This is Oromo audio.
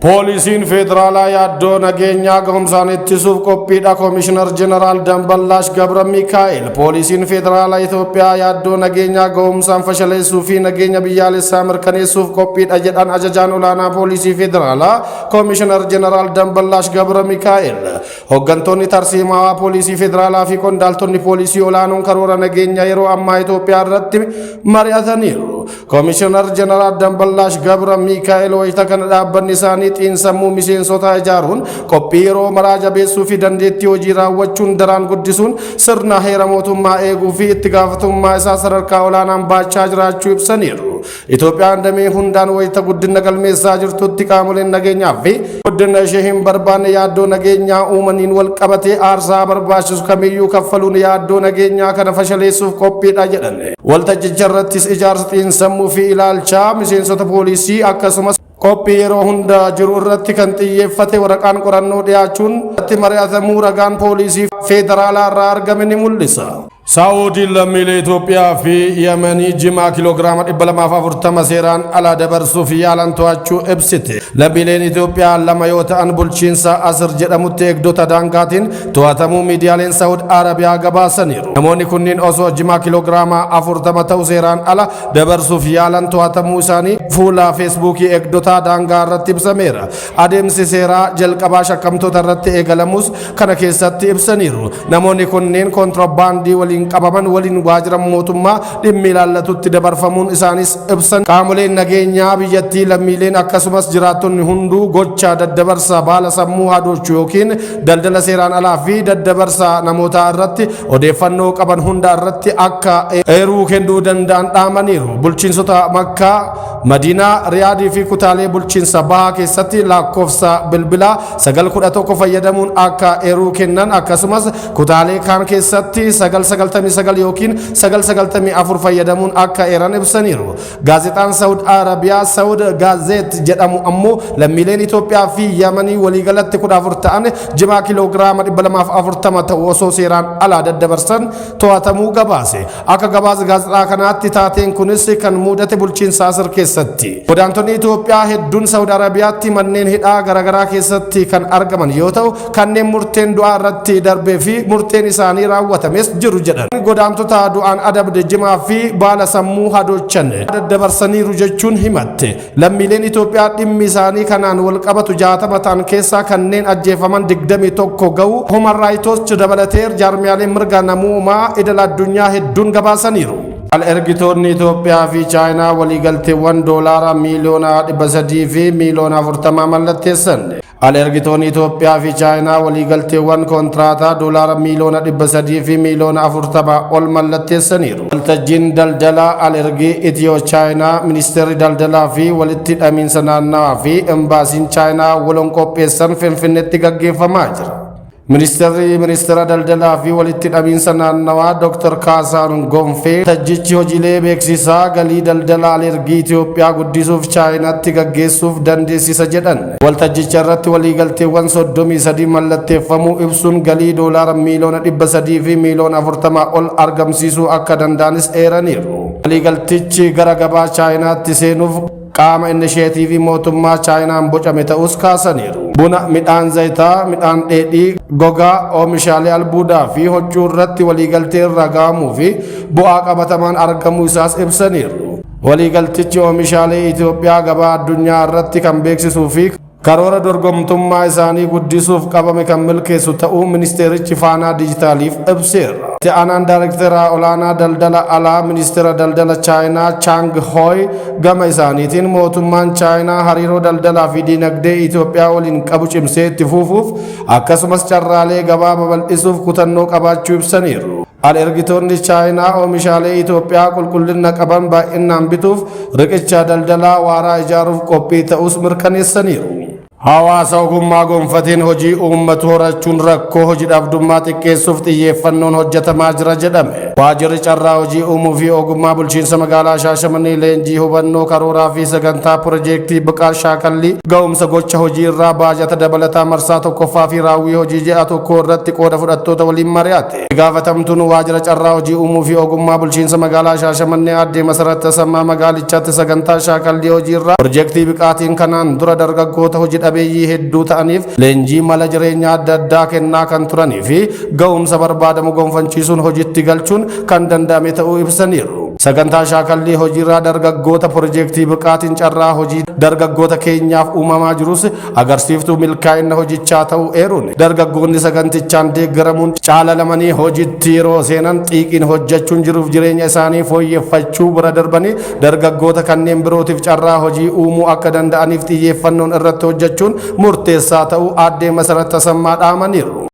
Poolisiin federaalaa yaaddoo nageenyaa gahumsaan ittisuuf qophiidha. Koomishinar Jeneraal Damballaash Gabra Mikaa'el. Poolisiin federaalaa Itoophiyaa yaaddoo nageenyaa gahumsaan fashaleessuu fi nageenya biyyaalessaa mirkaneessuuf qophiidha jedhan ajajaan olaanaa poolisii federaalaa Koomishinar Jeneraal Damballaash Gabra Mikaa'el. Hooggantoonni tarsiimaa poolisii federaalaa fi qondaaltonni poolisii olaanoon karoora nageenyaa yeroo ammaa Itoophiyaa irratti mari'ataniiru. Koomishinar Jeneraal Damballaash Gabra Mikaa'el wayita kana dhaabbanni isaanii xiinsammuu miseensota ijaaruun qophii yeroo maraa jabeessuu fi dandeettii hojii raawwachuun daraan guddisuun sirna heera mootummaa eeguu fi itti gaafatamummaa isaa sadarkaa olaanaan baachaa jiraachuu ibsaniiru. Itoophiyaan damee hundaan wayita guddina galmeessaa jirtutti qaamoleen nageenyaa fi guddina ishee hin barbaanne yaaddoo nageenyaa uumaniin wal qabatee aarsaa barbaachisu kamiyyuu kaffaluun yaaddoo nageenyaa kana fashaleessuuf qophiidha jedhan. Waltajjicha irrattis ijaarsa xiinsammuu fi ilaalchaa miseensota poolisii akkasumas qophii yeroo hunda jiru irratti kan xiyyeeffate waraqaan qorannoo dhiyaachuun irratti mari'atamuu ragaan poolisii federaalaa irraa argame ni mul'isa. Saa'udiin lammiilee Itoophiyaa fi Yemanii jimaa kiloogiraama 240 seeraan ala dabarsuuf yaalan to'achuu ibsite. Lammiileen Itoophiyaa lama yoo ta'an bulchiinsa Asir jedhamutti eegdota daangaatiin to'atamuu miidiyaaleen Saa'ud Arabiyaa gabaasaniiru. Namoonni kunniin osoo jimaa kiloogiraama 40 ta'u seeraan ala dabarsuuf yaalan to'atamuu isaanii fuula feesbuukii eegdota daangaa irratti ibsameera. Adeemsi seeraa jalqabaa shakkamtoota irratti eegalamus kana keessatti ibsaniiru. Namoonni kunniin kontiraabaandii waliin qabaman waliin waajjira mootummaa dhimmi ilaallatutti dabarfamuun isaanis ibsan. Qaamoleen nageenyaa biyyattii lammiileen akkasumas jiraattonni hunduu gocha daddabarsa baala sammuu hadochuu yookiin daldala seeraan alaa fi daddabarsa namootaa irratti odeeffannoo qaban hunda irratti akka eeruu kennuu danda'an dhaamaniiru. Bulchiinsota Makkaa, Madiinaa, Riyaadii fi kutaalee bulchiinsa bahaa keessatti lakkoofsa bilbilaa 911 fayyadamuun akka eeruu kennan akkasumas kutaalee kaan keessatti 999 yookiin 994 fayyadamuun akka eeran ibsaniiru. Gaazexaan Saud Arabiyaa Saud Gaazet jedhamu ammoo lammiileen Itoophiyaa fi Yemanii waliigalatti 14 ta'an jimaa kiloogiraama 240 ta'u osoo seeraan alaa daddabarsan to'atamuu gabaase. Akka gabaasa gaazexaa kanaatti taateen kunis kan mudate bulchiinsa Asir keessatti. Godaantonni Itoophiyaa hedduun Saud Arabiyaatti manneen hidhaa garaagaraa keessatti kan argaman yoo ta'u kanneen murteen du'aa irratti darbee fi murteen isaanii raawwatames jiru jedhan. Godaantota du'aan adabde jimaa fi baala sammuu hadochan daddabarsaniiru jechuun himatte. Lammiileen Itoophiyaa dhimmi isaanii kanaan wal qabatu 60 ta'an keessaa kanneen ajjeefaman 21 ga'u Human Rights Watch dabalatee jaarmiyaaleen mirga namoomaa idil addunyaa hedduun gabaasaniiru. Ergitoonni Itoophiyaa fi Chaayinaa waliigalteewwan doolaara miiliyoona 300 fi miiliyoona 40 mallatteessan. Ergitoonni Itoophiyaa fi Chaayinaa waliigalteewwan kontiraataa doolaara miiliyoona 300 fi miiliyoona 40 ol mallatteessaniiru. Waltajjiin daldalaa ergii Itiyoo Chaayinaa ministeerri daldalaa fi walitti hidhamiinsa naannawaa fi embaasiin Chaayinaa waloon qopheessan Finfinneetti gaggeeffamaa jira. Ministeera daldalaa fi walitti hidhamiinsa naannawaa Dr. Kaasaan Gonfee waltajjichi hojiilee beeksisaa galii daldalaa ergii Itoophiyaa guddisuuf Chaayinaatti gaggeessuuf dandeessisa jedhan. Waltajjicha irratti waliigalteewwan 33 mallatteeffamuu ibsuun galii doolaara miiliyoona 300 fi miiliyoona 40 ol argamsiisuu akka danda'anis eeraniiru. Waliigaltichi gara gabaa Chaayinaatti seenuuf qaama inisheetiivii mootummaa Chaayinaan bocame ta'us kaasaniiru. Buna, midhaan zayitaa, midhaan dheedhii, gogaa, oomishaalee albuudaa fi huccuu irratti waliigaltee irra ga'amuu fi bu'aa qabatamaan argamuu isaas ibsaniiru. Waliigaltichi oomishaalee Itoophiyaa gabaa addunyaa irratti kan beeksisuu fi karoora dorgomtummaa isaanii guddisuuf qabame kan milkeessu ta'uu ministeerichi faanaa dijitaaliif ibseera. Itti aanaan daayirektara olaanaa daldala alaa ministeera daldala Chaayinaa Chang Hoi gama isaaniitiin mootummaan Chaayinaa hariiroo daldalaa fi diinagdee Itoophiyaa waliin qabu cimsee itti fufuuf akkasumas carraalee gabaa babal'isuuf kutannoo qabaachuu ibsaniiru. Ergitoonni Chaayinaa oomishaalee Itoophiyaa qulqullina qaban baay'inaan bituuf riqicha daldalaa waaraa ijaaruuf qophii ta'us mirkaneessaniiru. Hawaasa ogummaa gonfateen hojii uummatu horachuun rakkoo hojii dhabdummaa xiqqeessuuf xiyyeeffannoon hojjetamaa jira jedhame. Waajjirri carraa hojii uumuu fi ogummaa bulchiinsa magaalaa Shaashamannee leenjii hubannoo karooraa fi sagantaa piroojeektii biqaa shaakallii ga'umsa gocha hojii irraa baajata dabalataa marsaa tokkoffaa fi raawwii hojii ji'a tokko irratti qooda fudhattoota waliin mari'ate. Gaafatamtuun waajjira carraa hojii uumuu fi ogummaa bulchiinsa magaalaa Shaashamannee aadde Masarat Tasammaa magaalichaatti sagantaa shaakallii hojii irraa piroojeektii biqaatiin kanaan dura dargaggoota hojii dhabeeyyii hedduu ta'aniif leenjii mala jireenyaa adda addaa kennaa kan turanii fi ga'umsa barbaadamu gonfachiisuun hojiitti galchuun kan danda'ame ta'uu ibsaniiru. Sagantaa shaakallii hojiirraa dargaggoota piroojeektii biqaatiin carraa hojii dargaggoota keenyaaf uumamaa jirus agarsiiftuu milkaa'ina hojichaa ta'uu eeruun dargaggoonni sagantichaan deeggaramuun caalalamanii hojiitti yeroo seenan xiiqiin hojjechuun jiruuf jireenya isaanii fooyyeffachuu bira darbanii dargaggoota kanneen birootiif carraa hojii uumuu akka danda'aniif xiyyeeffannoon irratti hojjechuun murteessaa ta'uu aaddee Masarat Tasammaa dhaamaniiru.